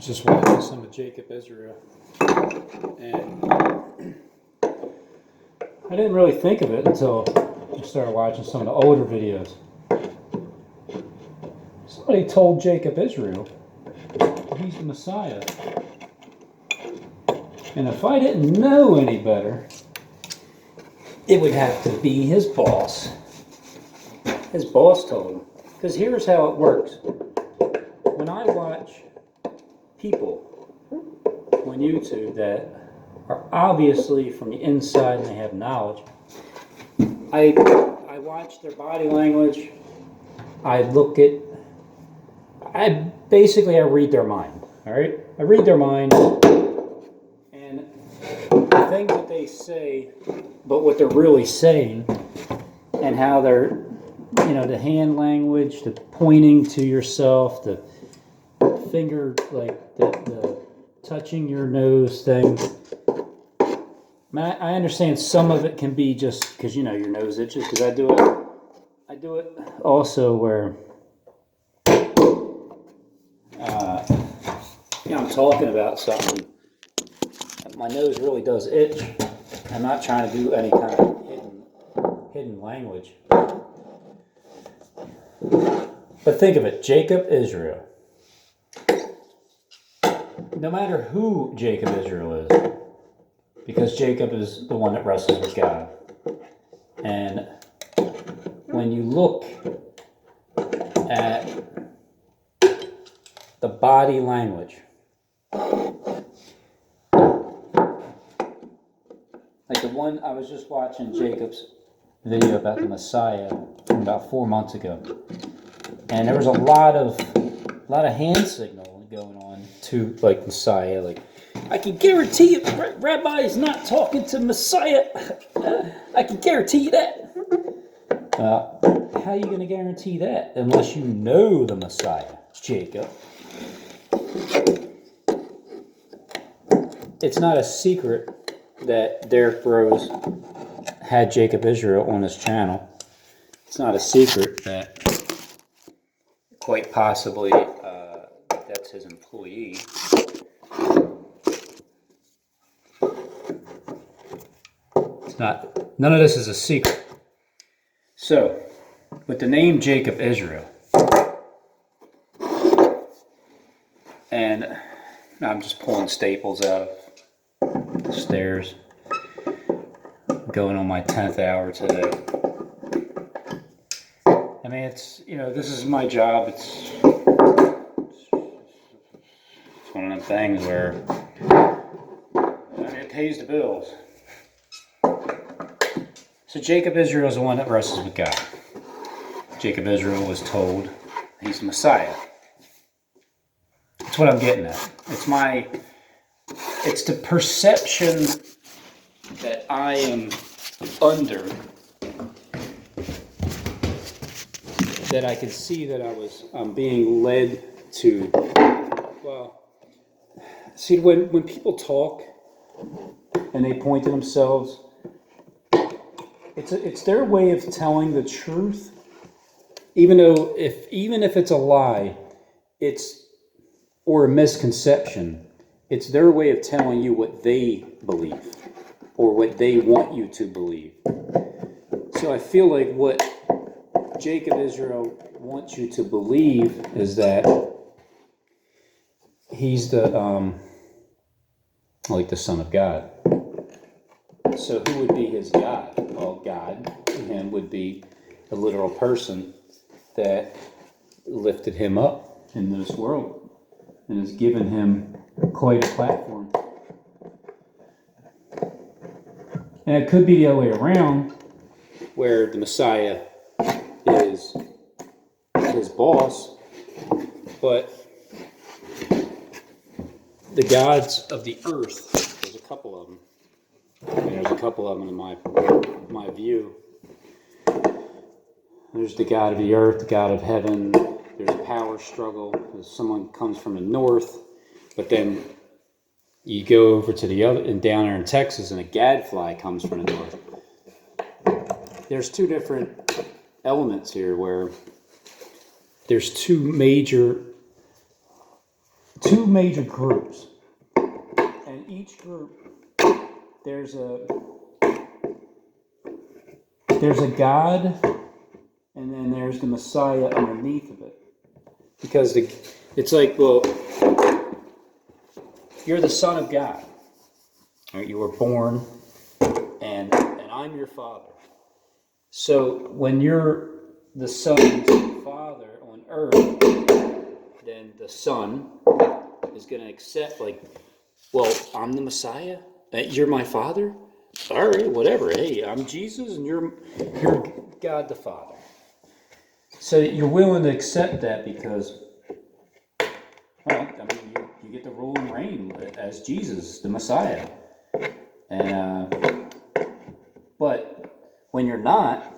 Just watching some of Jacob Israel, and I didn't really think of it until I started watching some of the older videos. Somebody told Jacob Israel he's the Messiah, and if I didn't know any better, it would have to be his boss. His boss told him. Because here's how it works. When I watch people on YouTube that are obviously from the inside and they have knowledge, I watch their body language. I read their mind. All right, I read their mind, and the things that they say, but what they're really saying, and how they're, the hand language, the pointing to yourself, the finger, like the touching your nose thing. I understand some of it can be just because your nose itches. Because I do it also where I'm talking about something. My nose really does itch. I'm not trying to do any kind of hidden language. But think of it, Jacob Israel. No matter who Jacob Israel is, because Jacob is the one that wrestles with God. And when you look at the body language, like the one I was just watching Jacob's video about the Messiah from about 4 months ago, and there was a lot of hand signaling going on to like Messiah. Like, I can guarantee you, Rabbi is not talking to Messiah. I can guarantee you that. How are you going to guarantee that unless you know the Messiah, Jacob? It's not a secret that Derek Rose had Jacob Israel on his channel. It's not a secret that quite possibly that's his employee. It's not. None of this is a secret. So, with the name Jacob Israel, and I'm just pulling staples out of the stairs, going on my 10th hour today. I mean, it's, this is my job. It's one of them things where it pays the bills. So Jacob Israel is the one that wrestles with God. Jacob Israel was told he's the Messiah. That's what I'm getting at. It's the perception that I am under, that I can see that I'm being led to. Well, see, when people talk and they point to themselves, it's their way of telling the truth, even if it's a lie, or a misconception. It's their way of telling you what they believe or what they want you to believe. So I feel like what Jacob Israel wants you to believe is that he's the Son of God. So who would be his God? Well, God to him would be a literal person that lifted him up in this world and has given him quite a platform. And it could be the other way around, where the Messiah is his boss, but the gods of the earth, there's a couple of them. There's a couple of them in my view. There's the God of the earth, the God of heaven. There's a power struggle. Someone comes from the north, but then you go over to the other, and down there in Texas, and a gadfly comes from the north. There's two different elements here where there's two major two major groups. And each group, there's a God, and then there's the Messiah underneath of it. Because it's like, well, you're the Son of God. Right? You were born, and I'm your Father. So when you're the Son's Father on earth, then the Son is going to accept, like, well, I'm the Messiah? You're my Father? All right, whatever. Hey, I'm Jesus, and you're God the Father. So you're willing to accept that because, well, I mean, you get to rule and reign as Jesus, the Messiah. And but when you're not,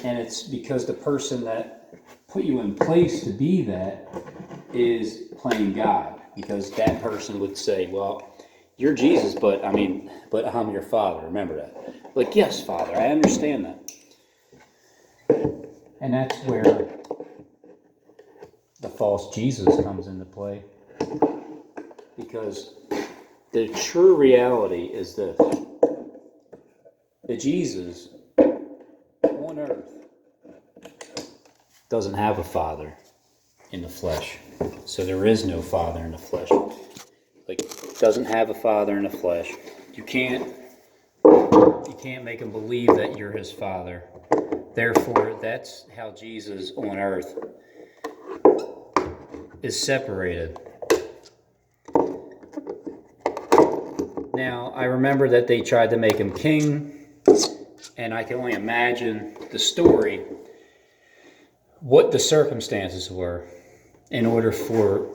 and it's because the person that put you in place to be that is playing God, because that person would say, well, you're Jesus, but I'm your Father. Remember that. Like, yes, Father, I understand that. And that's where the false Jesus comes into play. Because the true reality is this: that Jesus on earth doesn't have a Father in the flesh. So there is no Father in the flesh. Like, doesn't have a Father in the flesh. You can't make him believe that you're his Father. Therefore, that's how Jesus on earth is separated. Now, I remember that they tried to make him king, and I can only imagine the story, what the circumstances were in order for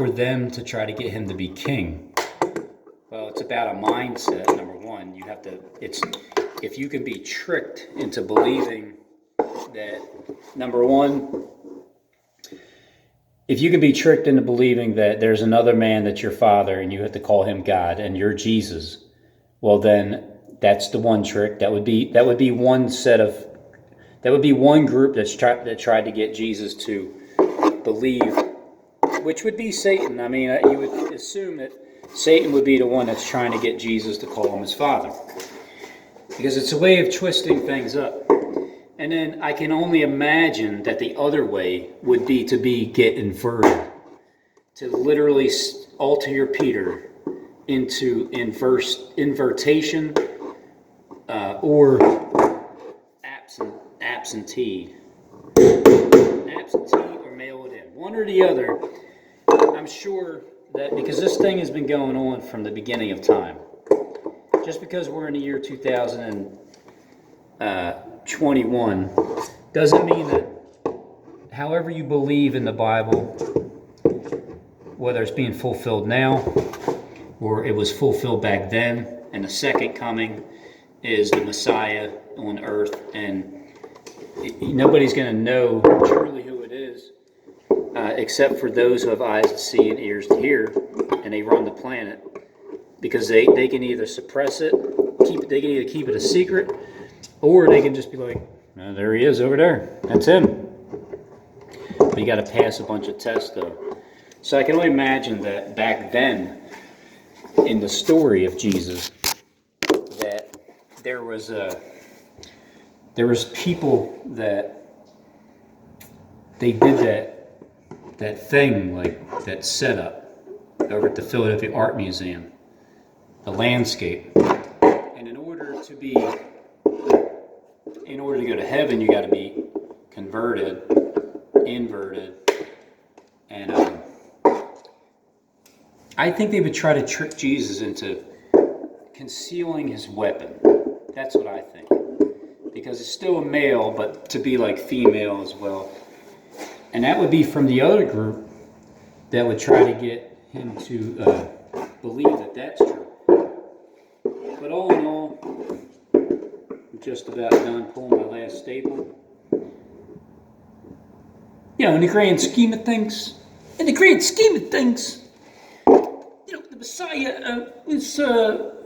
them to try to get him to be king. Well, it's about a mindset, number one. You have to, if you can be tricked into believing that, number one, if you can be tricked into believing that there's another man that's your Father and you have to call him God and you're Jesus, well then that's the one trick. That would be one group that tried to get Jesus to believe, which would be Satan. I mean, you would assume that Satan would be the one that's trying to get Jesus to call him his Father, because it's a way of twisting things up. And then I can only imagine that the other way would be to get inverted, to literally alter your Peter into invertation or absentee or mail it in. One or the other. I'm sure that because this thing has been going on from the beginning of time. Just because we're in the year 2021 doesn't mean that however you believe in the Bible, whether it's being fulfilled now or it was fulfilled back then, and the second coming is the Messiah on earth, and nobody's going to know truly who it is except for those who have eyes to see and ears to hear, and they run the planet, because they can either suppress it, they can either keep it a secret, or they can just be like, oh, there he is over there, that's him. But you got to pass a bunch of tests though. So I can only imagine that back then, in the story of Jesus, that there was people that they did that thing, like that setup over at the Philadelphia Art Museum, the landscape. And in order to go to heaven, you got to be converted, inverted, and I think they would try to trick Jesus into concealing his weapon. That's what I think. Because it's still a male, but to be like female as well. And that would be from the other group that would try to get him to believe that that's true. But all in all, I'm just about done pulling my last staple. You know, in the grand scheme of things, the Messiah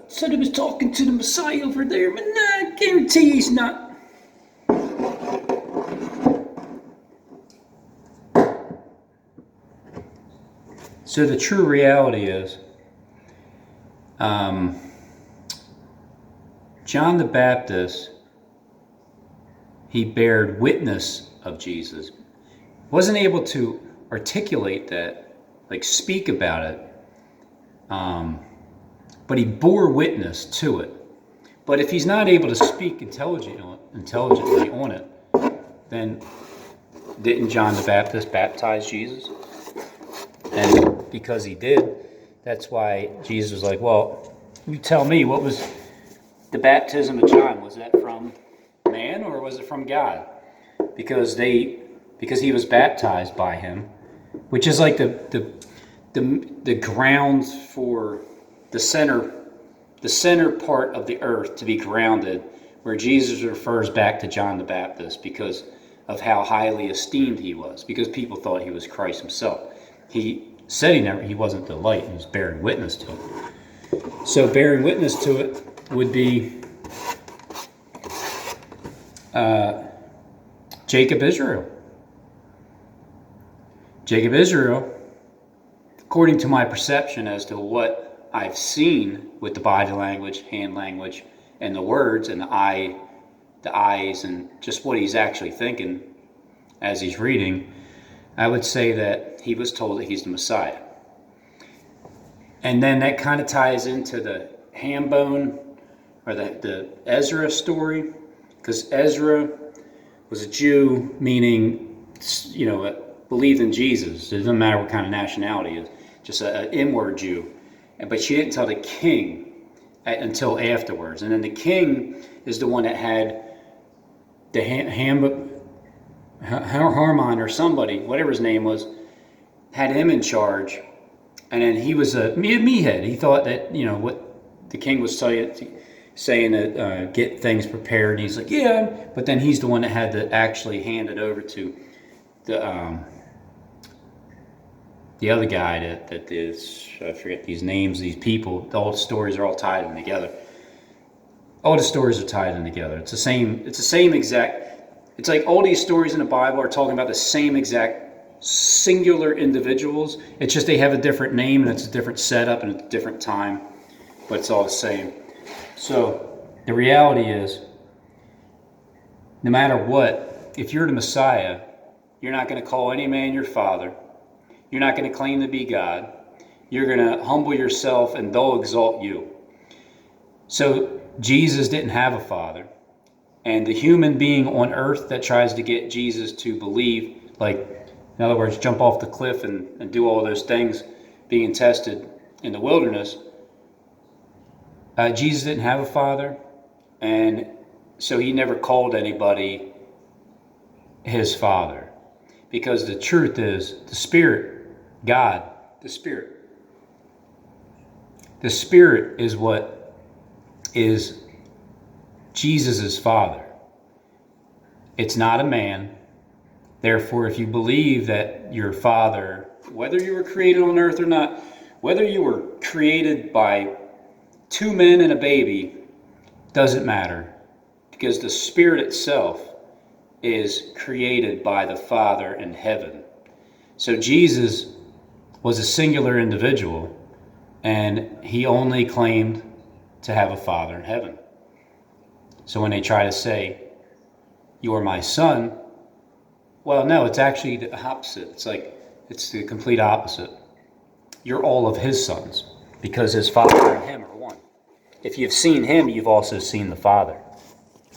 said he was talking to the Messiah over there, but I guarantee he's not. So the true reality is, John the Baptist, he bared witness of Jesus. Wasn't able to articulate that, like speak about it, but he bore witness to it. But if he's not able to speak intelligently on it, then didn't John the Baptist baptize Jesus? And because he did, that's why Jesus was like, well, you tell me, what was the baptism of John? Was that from man or was it from God? Because he was baptized by him, which is like the grounds for the center part of the earth to be grounded, where Jesus refers back to John the Baptist because of how highly esteemed he was, because people thought he was Christ himself. He said he wasn't the light, he was bearing witness to it. So bearing witness to it would be Jacob Israel. Jacob Israel, according to my perception as to what I've seen with the body language, hand language, and the words, and the eyes, and just what he's actually thinking as he's reading, I would say that he was told that he's the Messiah. And then that kind of ties into the ham bone, or the Ezra story, because Ezra was a Jew, meaning, believed in Jesus. It doesn't matter what kind of nationality it is, just an inward Jew. But she didn't tell the king until afterwards. And then the king is the one that had the Harmon or somebody, whatever his name was, had him in charge. And then he was a meathead. He thought that, what the king was saying that get things prepared. And he's like, yeah. But then he's the one that had to actually hand it over to the other guy that is, I forget these names, these people. All the stories are all tied in together. All the stories are tied in together. It's the same exact. It's like all these stories in the Bible are talking about the same exact singular individuals. It's just they have a different name and it's a different setup and it's a different time, but it's all the same. So the reality is, no matter what, if you're the Messiah, you're not going to call any man your father. You're not going to claim to be God. You're going to humble yourself and they'll exalt you. So Jesus didn't have a father. And the human being on earth that tries to get Jesus to believe, like, in other words, jump off the cliff and do all those things, being tested in the wilderness, Jesus didn't have a father, and so he never called anybody his father. Because the truth is, the Spirit, God, the Spirit is what is Jesus' father. It's not a man. Therefore, if you believe that your father, whether you were created on earth or not, whether you were created by two men and a baby, doesn't matter. Because the Spirit itself is created by the Father in heaven. So Jesus was a singular individual, and he only claimed to have a father in heaven. So when they try to say, you are my son, well, no, it's actually the opposite. It's the complete opposite. You're all of his sons, because his Father and him are one. If you've seen him, you've also seen the Father.